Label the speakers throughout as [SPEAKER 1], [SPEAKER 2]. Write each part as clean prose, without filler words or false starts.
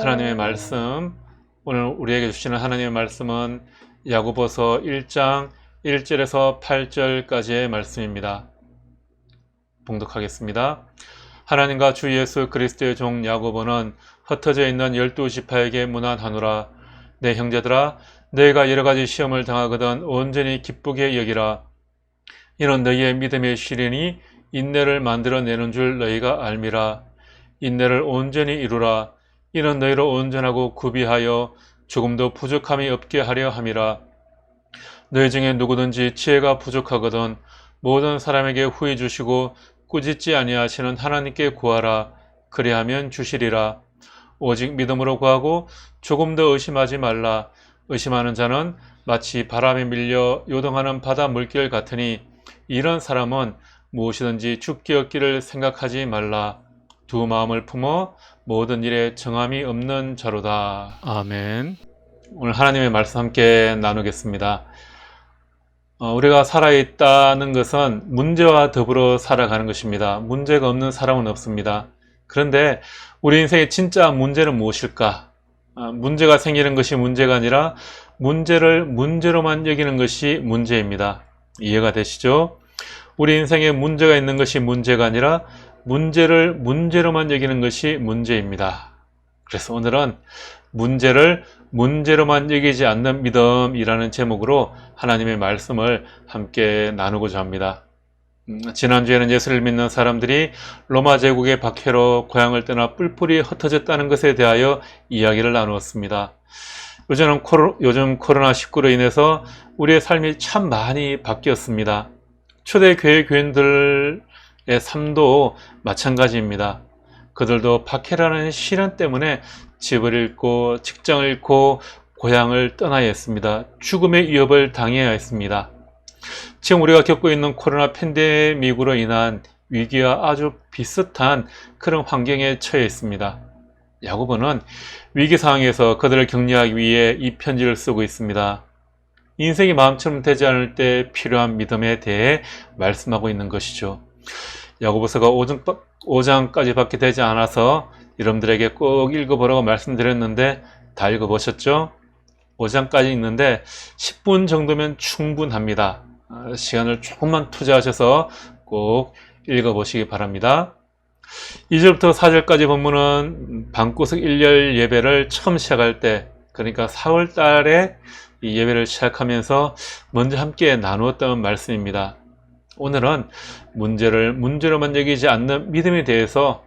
[SPEAKER 1] 하나님의 말씀, 오늘 우리에게 주시는 하나님의 말씀은 야고보서 1장 1절에서 8절까지의 말씀입니다. 봉독하겠습니다. 하나님과 주 예수 그리스도의 종 야고보는 흩어져 있는 12지파에게 문안하노라. 내 형제들아, 너희가 여러가지 시험을 당하거든 온전히 기쁘게 여기라. 이는 너희의 믿음의 시련이 인내를 만들어내는 줄 너희가 알미라. 인내를 온전히 이루라. 이는 너희를 온전하고 구비하여 조금도 부족함이 없게 하려 함이라. 너희 중에 누구든지 지혜가 부족하거든 모든 사람에게 후히 주시고 꾸짖지 아니하시는 하나님께 구하라. 그리하면 주시리라. 오직 믿음으로 구하고 조금 더 의심하지 말라. 의심하는 자는 마치 바람에 밀려 요동하는 바다 물결 같으니 이런 사람은 무엇이든지 죽게 얻기를 생각하지 말라. 두 마음을 품어 모든 일에 정함이 없는 자로다. 아멘. 오늘 하나님의 말씀 함께 나누겠습니다. 우리가 살아있다는 것은 문제와 더불어 살아가는 것입니다. 문제가 없는 사람은 없습니다. 그런데 우리 인생의 진짜 문제는 무엇일까? 문제가 생기는 것이 문제가 아니라 문제를 문제로만 여기는 것이 문제입니다. 이해가 되시죠? 우리 인생에 문제가 있는 것이 문제가 아니라 문제를 문제로만 여기는 것이 문제입니다. 그래서 오늘은 문제를 문제로만 여기지 않는 믿음이라는 제목으로 하나님의 말씀을 함께 나누고자 합니다. 지난주에는 예수를 믿는 사람들이 로마 제국의 박해로 고향을 떠나 뿔뿔이 흩어졌다는 것에 대하여 이야기를 나누었습니다. 요즘 코로나19로 인해서 우리의 삶이 참 많이 바뀌었습니다. 초대교회 교인들의 삶도 마찬가지입니다. 그들도 박해라는 시련 때문에 집을 잃고 직장을 잃고 고향을 떠나야 했습니다. 죽음의 위협을 당해야 했습니다. 지금 우리가 겪고 있는 코로나 팬데믹으로 인한 위기와 아주 비슷한 그런 환경에 처해 있습니다. 야고보는 위기 상황에서 그들을 격려하기 위해 이 편지를 쓰고 있습니다. 인생이 마음처럼 되지 않을 때 필요한 믿음에 대해 말씀하고 있는 것이죠. 야고보서가 5장까지 밖에 되지 않아서 여러분들에게 꼭 읽어보라고 말씀드렸는데 다 읽어보셨죠? 5장까지 있는데 10분 정도면 충분합니다. 시간을 조금만 투자하셔서 꼭 읽어보시기 바랍니다. 2절부터 4절까지 본문은 방구석 1열 예배를 처음 시작할 때, 그러니까 4월 달에 이 예배를 시작하면서 먼저 함께 나누었던 말씀입니다. 오늘은 문제를 문제로만 여기지 않는 믿음에 대해서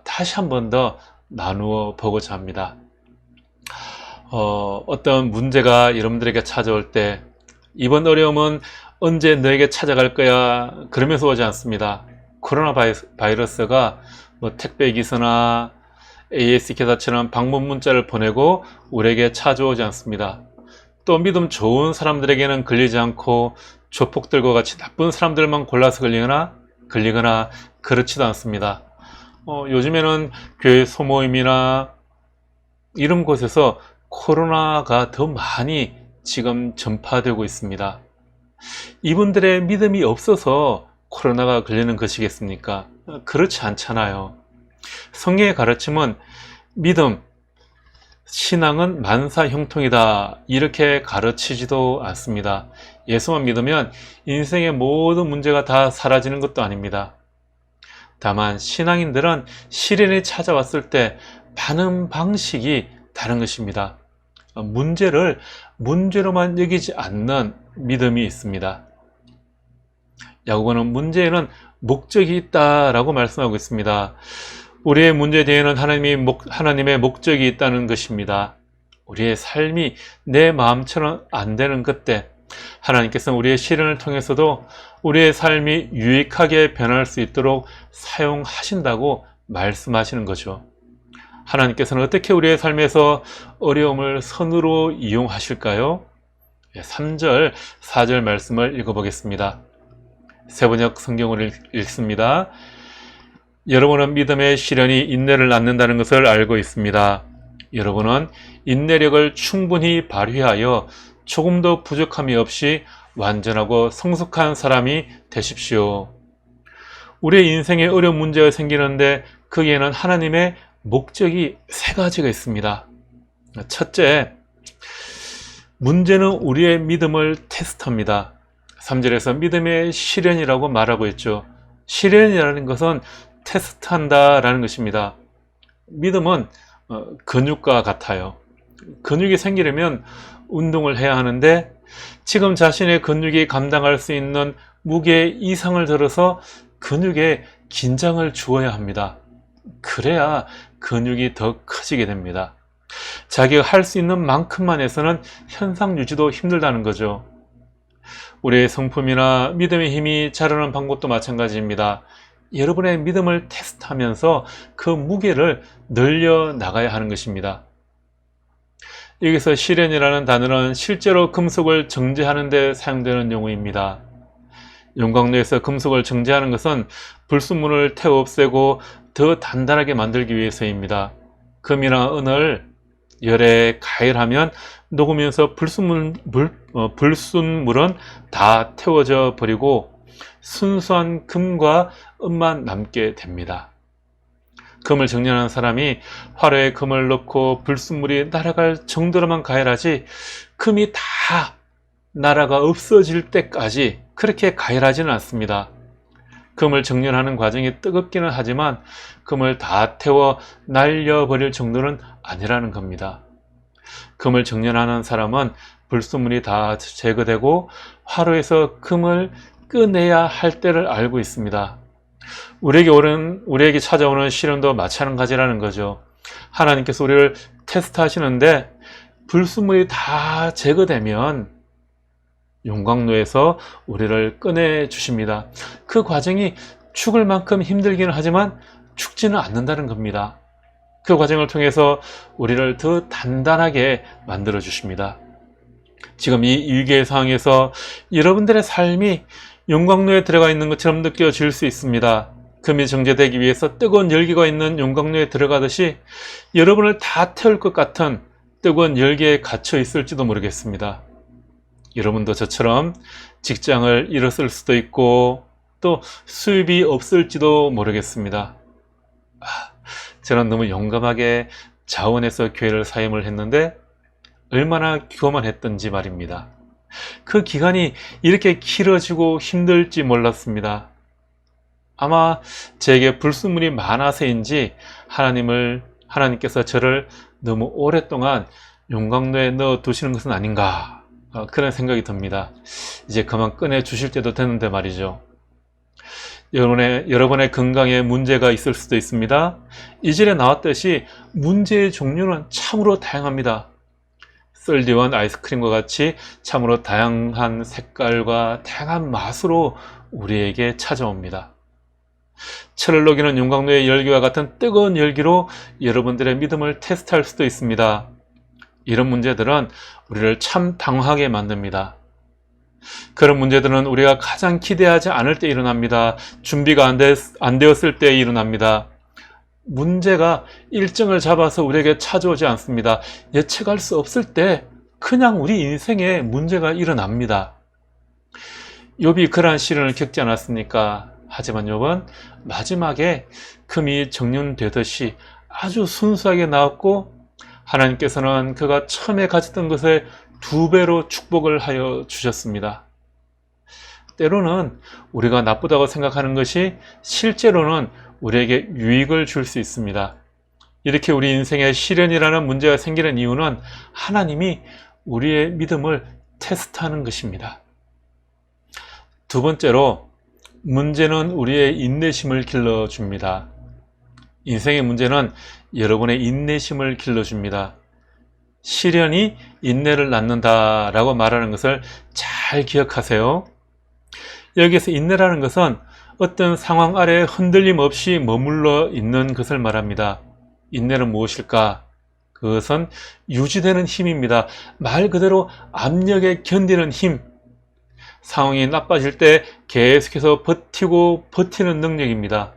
[SPEAKER 1] 다시 한 번 더 나누어 보고자 합니다. 어떤 문제가 여러분들에게 찾아올 때 이번 어려움은 언제 너에게 찾아갈 거야 그러면서 오지 않습니다. 코로나 바이러스가 택배 기사나 AS 기사처럼 방문 문자를 보내고 우리에게 찾아오지 않습니다. 또 믿음 좋은 사람들에게는 걸리지 않고 조폭들과 같이 나쁜 사람들만 골라서 걸리거나 그렇지도 않습니다. 요즘에는 교회 소모임이나 이런 곳에서 코로나가 더 많이 지금 전파되고 있습니다. 이분들의 믿음이 없어서 코로나가 걸리는 것이겠습니까? 그렇지 않잖아요. 성경의 가르침은 믿음, 신앙은 만사형통이다 이렇게 가르치지도 않습니다. 예수만 믿으면 인생의 모든 문제가 다 사라지는 것도 아닙니다. 다만 신앙인들은 시련이 찾아왔을 때 반응 방식이 다른 것입니다. 문제를 문제로만 여기지 않는 믿음이 있습니다. 야고보는 문제에는 목적이 있다라고 말씀하고 있습니다. 우리의 문제 뒤에는 하나님의 목적이 있다는 것입니다. 우리의 삶이 내 마음처럼 안 되는 그때 하나님께서는 우리의 시련을 통해서도 우리의 삶이 유익하게 변할 수 있도록 사용하신다고 말씀하시는 거죠. 하나님께서는 어떻게 우리의 삶에서 어려움을 선으로 이용하실까요? 3절, 4절 말씀을 읽어보겠습니다. 세번역 성경을 읽습니다. 여러분은 믿음의 시련이 인내를 낳는다는 것을 알고 있습니다. 여러분은 인내력을 충분히 발휘하여 조금도 부족함이 없이 완전하고 성숙한 사람이 되십시오. 우리의 인생에 어려운 문제가 생기는데 거기에는 하나님의 목적이 세 가지가 있습니다. 첫째, 문제는 우리의 믿음을 테스트합니다. 3절에서 믿음의 시련이라고 말하고 있죠. 시련이라는 것은 테스트한다라는 것입니다. 믿음은 근육과 같아요. 근육이 생기려면 운동을 해야 하는데 지금 자신의 근육이 감당할 수 있는 무게 이상을 들어서 근육에 긴장을 주어야 합니다. 그래야 근육이 더 커지게 됩니다. 자기가 할 수 있는 만큼만 해서는 현상 유지도 힘들다는 거죠. 우리의 성품이나 믿음의 힘이 자라는 방법도 마찬가지입니다. 여러분의 믿음을 테스트하면서 그 무게를 늘려 나가야 하는 것입니다. 여기서 시련이라는 단어는 실제로 금속을 정제하는 데 사용되는 용어입니다. 용광로에서 금속을 정제하는 것은 불순물을 태워 없애고 더 단단하게 만들기 위해서입니다. 금이나 은을 열에 가열하면 녹으면서 불순물은 다 태워져 버리고 순수한 금과 은만 남게 됩니다. 금을 정렬하는 사람이 화로에 금을 넣고 불순물이 날아갈 정도로만 가열하지 금이 다 날아가 없어질 때까지 그렇게 가열하지는 않습니다. 금을 정렬하는 과정이 뜨겁기는 하지만 금을 다 태워 날려버릴 정도는 아니라는 겁니다. 금을 정렬하는 사람은 불순물이 다 제거되고 화로에서 금을 꺼내야 할 때를 알고 있습니다. 우리에게 찾아오는 시련도 마찬가지라는 거죠. 하나님께서 우리를 테스트하시는데 불순물이 다 제거되면 용광로에서 우리를 꺼내 주십니다. 그 과정이 죽을 만큼 힘들기는 하지만 죽지는 않는다는 겁니다. 그 과정을 통해서 우리를 더 단단하게 만들어 주십니다. 지금 이 위기의 상황에서 여러분들의 삶이 용광로에 들어가 있는 것처럼 느껴질 수 있습니다. 금이 정제되기 위해서 뜨거운 열기가 있는 용광로에 들어가듯이 여러분을 다 태울 것 같은 뜨거운 열기에 갇혀 있을지도 모르겠습니다. 여러분도 저처럼 직장을 잃었을 수도 있고 또 수입이 없을지도 모르겠습니다. 저는 너무 용감하게 자원해서 교회를 사임을 했는데 얼마나 교만했던지 말입니다. 그 기간이 이렇게 길어지고 힘들지 몰랐습니다. 아마 제게 불순물이 많아서인지 하나님께서 저를 너무 오랫동안 용광로에 넣어 두시는 것은 아닌가 그런 생각이 듭니다. 이제 그만 꺼내 주실 때도 됐는데 말이죠. 여러분의 건강에 문제가 있을 수도 있습니다. 이전에 나왔듯이 문제의 종류는 참으로 다양합니다. 썰디원 아이스크림과 같이 참으로 다양한 색깔과 다양한 맛으로 우리에게 찾아옵니다. 철을 녹이는 용광로의 열기와 같은 뜨거운 열기로 여러분들의 믿음을 테스트할 수도 있습니다. 이런 문제들은 우리를 참 당황하게 만듭니다. 그런 문제들은 우리가 가장 기대하지 않을 때 일어납니다. 준비가 안 되었을 때 일어납니다. 문제가 일정을 잡아서 우리에게 찾아오지 않습니다. 예측할 수 없을 때 그냥 우리 인생에 문제가 일어납니다. 욥이 그러한 시련을 겪지 않았습니까? 하지만 욥은 마지막에 금이 정렬되듯이 아주 순수하게 나왔고 하나님께서는 그가 처음에 가졌던 것에 2배로 축복을 하여 주셨습니다. 때로는 우리가 나쁘다고 생각하는 것이 실제로는 우리에게 유익을 줄 수 있습니다. 이렇게 우리 인생에 시련이라는 문제가 생기는 이유는 하나님이 우리의 믿음을 테스트하는 것입니다. 두 번째로 문제는 우리의 인내심을 길러줍니다. 인생의 문제는 여러분의 인내심을 길러줍니다. 시련이 인내를 낳는다라고 말하는 것을 잘 기억하세요. 여기서 인내라는 것은 어떤 상황 아래 흔들림 없이 머물러 있는 것을 말합니다. 인내는 무엇일까? 그것은 유지되는 힘입니다. 말 그대로 압력에 견디는 힘. 상황이 나빠질 때 계속해서 버티는 능력입니다.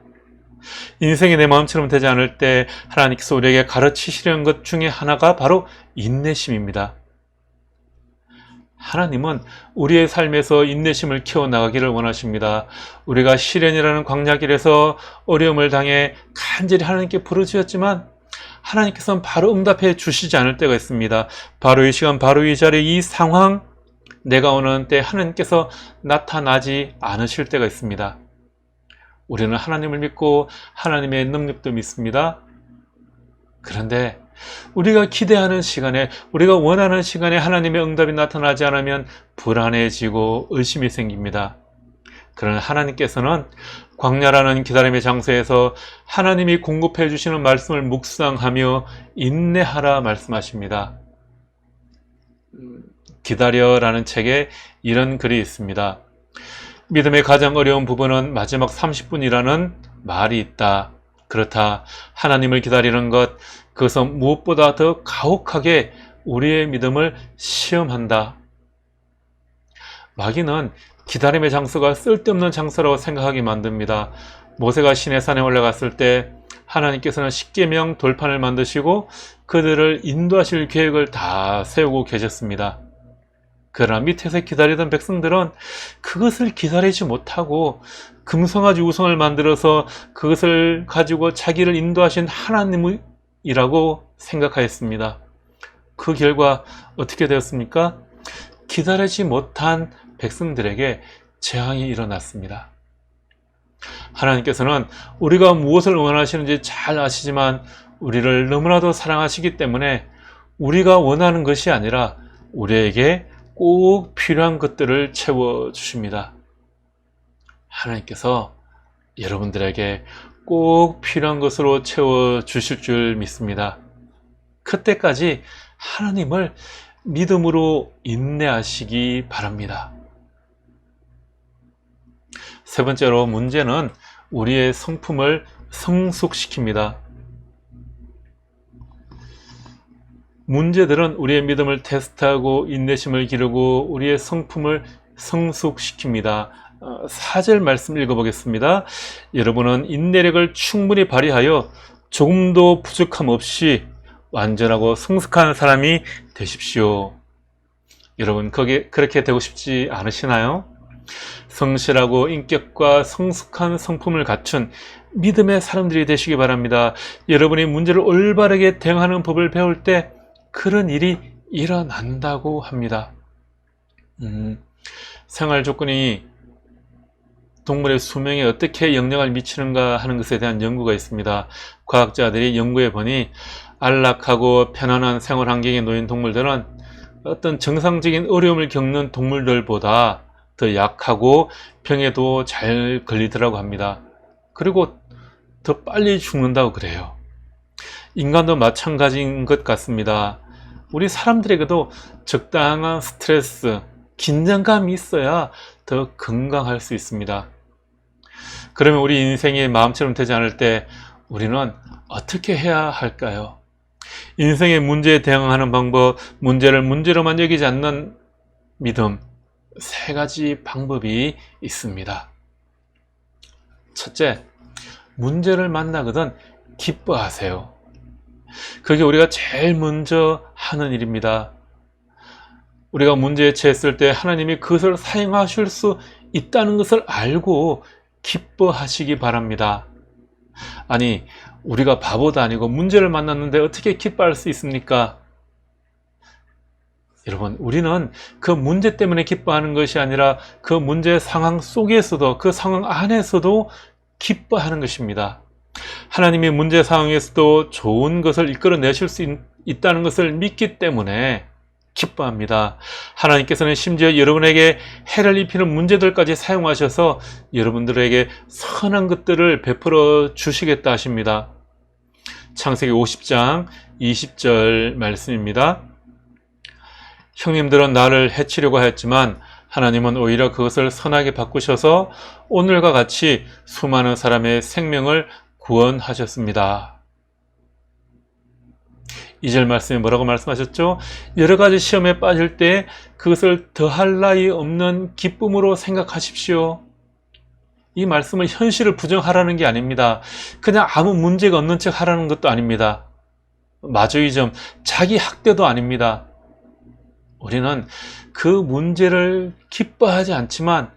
[SPEAKER 1] 인생이 내 마음처럼 되지 않을 때 하나님께서 우리에게 가르치시려는 것 중에 하나가 바로 인내심입니다. 하나님은 우리의 삶에서 인내심을 키워나가기를 원하십니다. 우리가 시련이라는 광야길에서 어려움을 당해 간절히 하나님께 부르짖었지만 하나님께서는 바로 응답해 주시지 않을 때가 있습니다. 바로 이 시간, 바로 이 자리에, 이 상황, 내가 원하는 때 하나님께서 나타나지 않으실 때가 있습니다. 우리는 하나님을 믿고 하나님의 능력도 믿습니다. 그런데 우리가 기대하는 시간에, 우리가 원하는 시간에 하나님의 응답이 나타나지 않으면 불안해지고 의심이 생깁니다. 그러나 하나님께서는 광야라는 기다림의 장소에서 하나님이 공급해 주시는 말씀을 묵상하며 인내하라 말씀하십니다. 기다려라는 책에 이런 글이 있습니다. 믿음의 가장 어려운 부분은 마지막 30분이라는 말이 있다. 그렇다. 하나님을 기다리는 것, 그것은 무엇보다 더 가혹하게 우리의 믿음을 시험한다. 마귀는 기다림의 장소가 쓸데없는 장소라고 생각하게 만듭니다. 모세가 시내산에 올라갔을 때 하나님께서는 십계명 돌판을 만드시고 그들을 인도하실 계획을 다 세우고 계셨습니다. 그러나 밑에서 기다리던 백성들은 그것을 기다리지 못하고 금송아지 우상을 만들어서 그것을 가지고 자기를 인도하신 하나님이라고 생각하였습니다. 그 결과 어떻게 되었습니까? 기다리지 못한 백성들에게 재앙이 일어났습니다. 하나님께서는 우리가 무엇을 원하시는지 잘 아시지만 우리를 너무나도 사랑하시기 때문에 우리가 원하는 것이 아니라 우리에게 꼭 필요한 것들을 채워주십니다. 하나님께서 여러분들에게 꼭 필요한 것으로 채워주실 줄 믿습니다. 그때까지 하나님을 믿음으로 인내하시기 바랍니다. 세 번째로, 문제는 우리의 성품을 성숙시킵니다. 문제들은 우리의 믿음을 테스트하고 인내심을 기르고 우리의 성품을 성숙시킵니다. 4절 말씀 읽어보겠습니다. 여러분은 인내력을 충분히 발휘하여 조금도 부족함 없이 완전하고 성숙한 사람이 되십시오. 여러분, 그렇게 되고 싶지 않으시나요? 성실하고 인격과 성숙한 성품을 갖춘 믿음의 사람들이 되시기 바랍니다. 여러분이 문제를 올바르게 대응하는 법을 배울 때 그런 일이 일어난다고 합니다. 생활 조건이 동물의 수명에 어떻게 영향을 미치는가 하는 것에 대한 연구가 있습니다. 과학자들이 연구해 보니 안락하고 편안한 생활 환경에 놓인 동물들은 어떤 정상적인 어려움을 겪는 동물들보다 더 약하고 병에도 잘 걸리더라고 합니다. 그리고 더 빨리 죽는다고 그래요. 인간도 마찬가지인 것 같습니다. 우리 사람들에게도 적당한 스트레스, 긴장감이 있어야 더 건강할 수 있습니다. 그러면 우리 인생이 마음처럼 되지 않을 때 우리는 어떻게 해야 할까요? 인생의 문제에 대응하는 방법, 문제를 문제로만 여기지 않는 믿음, 3가지 방법이 있습니다. 첫째, 문제를 만나거든 기뻐하세요. 그게 우리가 제일 먼저 하는 일입니다. 우리가 문제에 처했을 때 하나님이 그것을 사용하실 수 있다는 것을 알고 기뻐하시기 바랍니다. 아니, 우리가 바보도 아니고 문제를 만났는데 어떻게 기뻐할 수 있습니까? 여러분, 우리는 그 문제 때문에 기뻐하는 것이 아니라 그 문제 상황 속에서도, 그 상황 안에서도 기뻐하는 것입니다. 하나님이 문제 상황에서도 좋은 것을 이끌어내실 수 있다는 것을 믿기 때문에 기뻐합니다. 하나님께서는 심지어 여러분에게 해를 입히는 문제들까지 사용하셔서 여러분들에게 선한 것들을 베풀어 주시겠다 하십니다. 창세기 50장 20절 말씀입니다. 형님들은 나를 해치려고 하였지만 하나님은 오히려 그것을 선하게 바꾸셔서 오늘과 같이 수많은 사람의 생명을 구원하셨습니다. 2절 말씀에 뭐라고 말씀하셨죠? 여러 가지 시험에 빠질 때 그것을 더할 나위 없는 기쁨으로 생각하십시오. 이 말씀은 현실을 부정하라는 게 아닙니다. 그냥 아무 문제가 없는 척 하라는 것도 아닙니다. 마조이즘, 자기 학대도 아닙니다. 우리는 그 문제를 기뻐하지 않지만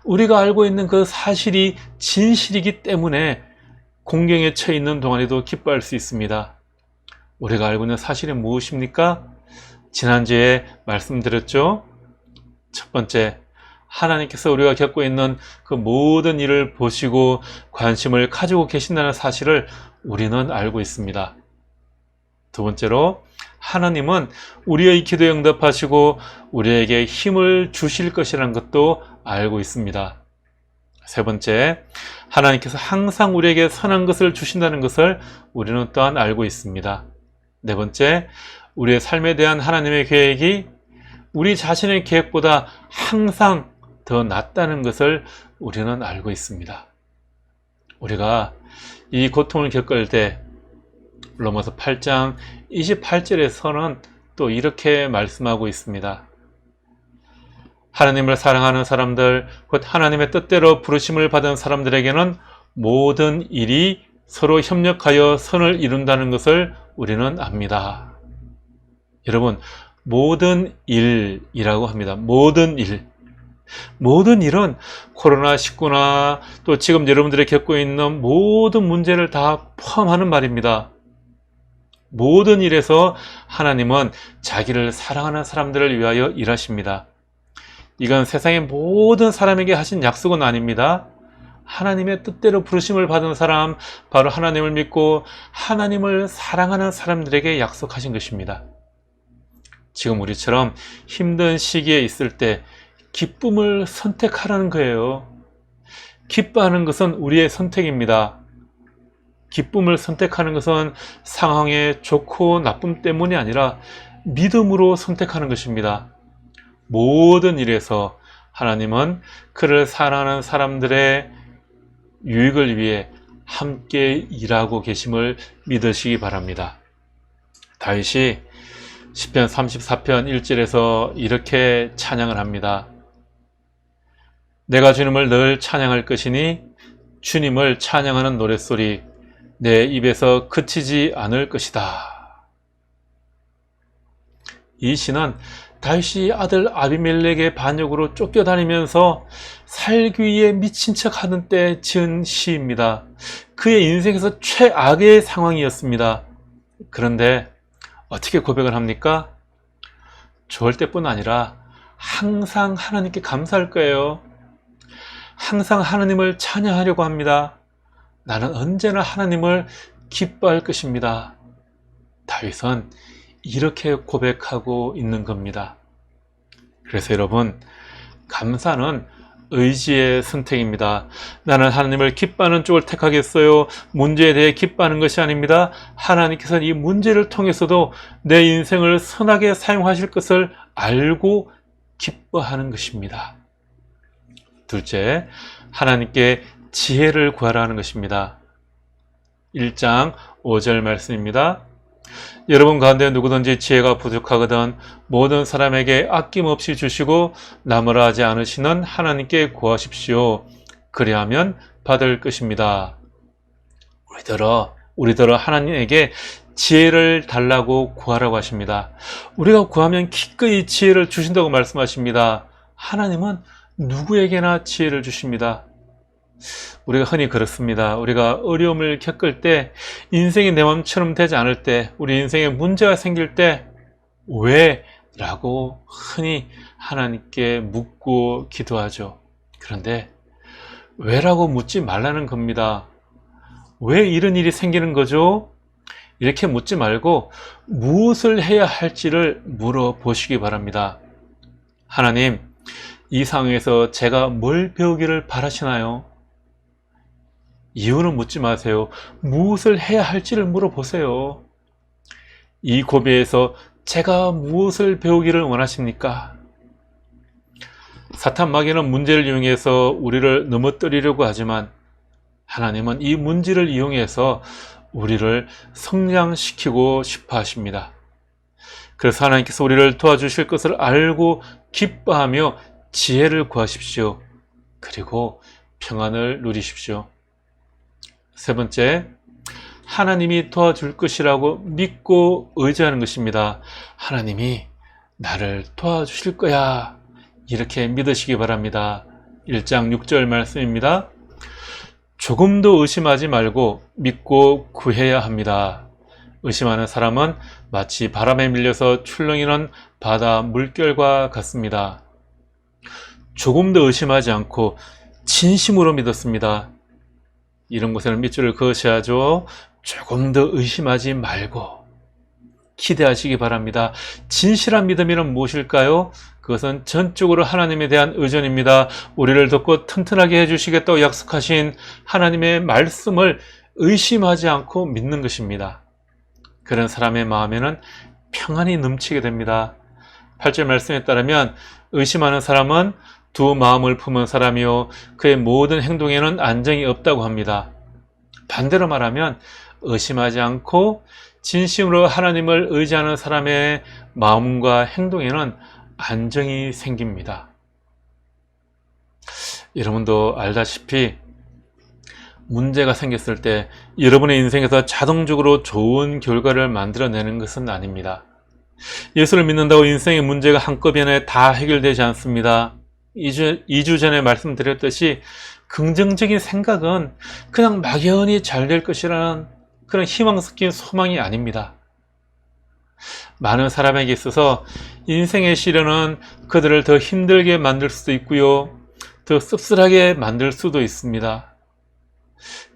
[SPEAKER 1] 우리가 알고 있는 그 사실이 진실이기 때문에 공경에 처해 있는 동안에도 기뻐할 수 있습니다. 우리가 알고 있는 사실이 무엇입니까? 지난주에 말씀드렸죠. 첫 번째, 하나님께서 우리가 겪고 있는 그 모든 일을 보시고 관심을 가지고 계신다는 사실을 우리는 알고 있습니다. 두 번째로, 하나님은 우리의 기도에 응답하시고 우리에게 힘을 주실 것이라는 것도 알고 있습니다. 세 번째, 하나님께서 항상 우리에게 선한 것을 주신다는 것을 우리는 또한 알고 있습니다. 네 번째, 우리의 삶에 대한 하나님의 계획이 우리 자신의 계획보다 항상 더 낫다는 것을 우리는 알고 있습니다. 우리가 이 고통을 겪을 때 로마서 8장 28절에서는 또 이렇게 말씀하고 있습니다. 하나님을 사랑하는 사람들, 곧 하나님의 뜻대로 부르심을 받은 사람들에게는 모든 일이 서로 협력하여 선을 이룬다는 것을 우리는 압니다. 여러분, 모든 일이라고 합니다. 모든 일. 모든 일은 코로나19나 또 지금 여러분들이 겪고 있는 모든 문제를 다 포함하는 말입니다. 모든 일에서 하나님은 자기를 사랑하는 사람들을 위하여 일하십니다. 이건 세상의 모든 사람에게 하신 약속은 아닙니다. 하나님의 뜻대로 부르심을 받은 사람, 바로 하나님을 믿고 하나님을 사랑하는 사람들에게 약속하신 것입니다. 지금 우리처럼 힘든 시기에 있을 때 기쁨을 선택하라는 거예요. 기뻐하는 것은 우리의 선택입니다. 기쁨을 선택하는 것은 상황의 좋고 나쁨 때문이 아니라 믿음으로 선택하는 것입니다. 모든 일에서 하나님은 그를 사랑하는 사람들의 유익을 위해 함께 일하고 계심을 믿으시기 바랍니다. 다윗이 시편 34편 1절에서 이렇게 찬양을 합니다. 내가 주님을 늘 찬양할 것이니 주님을 찬양하는 노랫소리 내 입에서 그치지 않을 것이다. 이 시는 다윗이 아들 아비멜렉의 반역으로 쫓겨다니면서 살기 위해 미친 척 하는 때 지은 시입니다. 그의 인생에서 최악의 상황이었습니다. 그런데 어떻게 고백을 합니까? 좋을 때뿐 아니라 항상 하나님께 감사할 거예요. 항상 하나님을 찬양하려고 합니다. 나는 언제나 하나님을 기뻐할 것입니다. 다윗은 이렇게 고백하고 있는 겁니다. 그래서 여러분, 감사는 의지의 선택입니다. 나는 하나님을 기뻐하는 쪽을 택하겠어요. 문제에 대해 기뻐하는 것이 아닙니다. 하나님께서는 이 문제를 통해서도 내 인생을 선하게 사용하실 것을 알고 기뻐하는 것입니다. 둘째, 하나님께 지혜를 구하라는 것입니다. 1장 5절 말씀입니다. 여러분 가운데 누구든지 지혜가 부족하거든 모든 사람에게 아낌없이 주시고 남으라 하지 않으시는 하나님께 구하십시오. 그리하면 받을 것입니다. 우리더러 하나님에게 지혜를 달라고 구하라고 하십니다. 우리가 구하면 기꺼이 지혜를 주신다고 말씀하십니다. 하나님은 누구에게나 지혜를 주십니다. 우리가 흔히 그렇습니다. 우리가 어려움을 겪을 때, 인생이 내 마음처럼 되지 않을 때, 우리 인생에 문제가 생길 때 왜? 라고 흔히 하나님께 묻고 기도하죠. 그런데 왜라고 묻지 말라는 겁니다. 왜 이런 일이 생기는 거죠? 이렇게 묻지 말고 무엇을 해야 할지를 물어보시기 바랍니다. 하나님, 이 상황에서 제가 뭘 배우기를 바라시나요? 이유는 묻지 마세요. 무엇을 해야 할지를 물어보세요. 이 고비에서 제가 무엇을 배우기를 원하십니까? 사탄 마귀는 문제를 이용해서 우리를 넘어뜨리려고 하지만 하나님은 이 문제를 이용해서 우리를 성장시키고 싶어 하십니다. 그래서 하나님께서 우리를 도와주실 것을 알고 기뻐하며 지혜를 구하십시오. 그리고 평안을 누리십시오. 세 번째, 하나님이 도와줄 것이라고 믿고 의지하는 것입니다. 하나님이 나를 도와주실 거야. 이렇게 믿으시기 바랍니다. 1장 6절 말씀입니다. 조금도 의심하지 말고 믿고 구해야 합니다. 의심하는 사람은 마치 바람에 밀려서 출렁이는 바다 물결과 같습니다. 조금 더 의심하지 않고 진심으로 믿었습니다. 이런 곳에는 밑줄을 그으셔야죠. 조금 더 의심하지 말고 기대하시기 바랍니다. 진실한 믿음이란 무엇일까요? 그것은 전적으로 하나님에 대한 의존입니다. 우리를 돕고 튼튼하게 해주시겠다고 약속하신 하나님의 말씀을 의심하지 않고 믿는 것입니다. 그런 사람의 마음에는 평안이 넘치게 됩니다. 8절 말씀에 따르면 의심하는 사람은 두 마음을 품은 사람이요 그의 모든 행동에는 안정이 없다고 합니다. 반대로 말하면 의심하지 않고 진심으로 하나님을 의지하는 사람의 마음과 행동에는 안정이 생깁니다. 여러분도 알다시피 문제가 생겼을 때 여러분의 인생에서 자동적으로 좋은 결과를 만들어내는 것은 아닙니다. 예수를 믿는다고 인생의 문제가 한꺼번에 다 해결되지 않습니다. 2주 전에 말씀드렸듯이 긍정적인 생각은 그냥 막연히 잘 될 것이라는 그런 희망 섞인 소망이 아닙니다. 많은 사람에게 있어서 인생의 시련은 그들을 더 힘들게 만들 수도 있고요. 더 씁쓸하게 만들 수도 있습니다.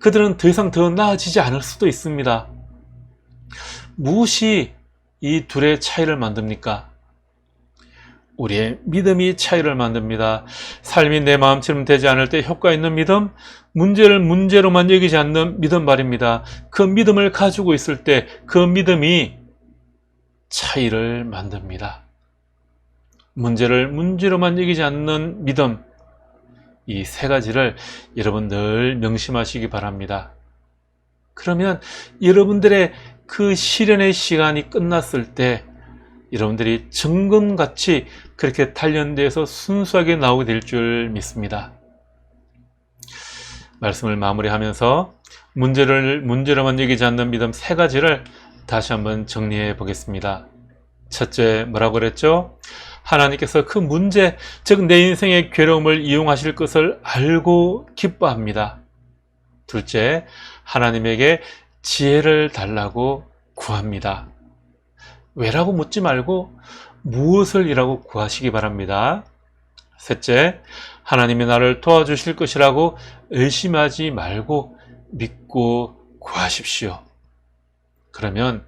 [SPEAKER 1] 그들은 더 이상 더 나아지지 않을 수도 있습니다. 무엇이 이 둘의 차이를 만듭니까? 우리의 믿음이 차이를 만듭니다. 삶이 내 마음처럼 되지 않을 때 효과 있는 믿음, 문제를 문제로만 여기지 않는 믿음 말입니다. 그 믿음을 가지고 있을 때 그 믿음이 차이를 만듭니다. 문제를 문제로만 여기지 않는 믿음, 이 세 가지를 여러분 늘 명심하시기 바랍니다. 그러면 여러분들의 그 시련의 시간이 끝났을 때 여러분들이 정금같이 그렇게 단련돼서 순수하게 나오게 될 줄 믿습니다. 말씀을 마무리하면서 문제를 문제로만 여기지 않는 믿음 세 가지를 다시 한번 정리해 보겠습니다. 첫째, 뭐라고 그랬죠? 하나님께서 그 문제, 즉 내 인생의 괴로움을 이용하실 것을 알고 기뻐합니다. 둘째, 하나님에게 지혜를 달라고 구합니다. 왜라고 묻지 말고 무엇을 이라고 구하시기 바랍니다. 셋째, 하나님이 나를 도와주실 것이라고 의심하지 말고 믿고 구하십시오. 그러면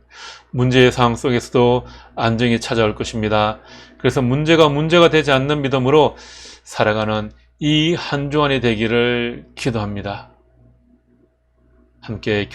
[SPEAKER 1] 문제의 상황 속에서도 안정이 찾아올 것입니다. 그래서 문제가 되지 않는 믿음으로 살아가는 이 한 주간이 되기를 기도합니다. 함께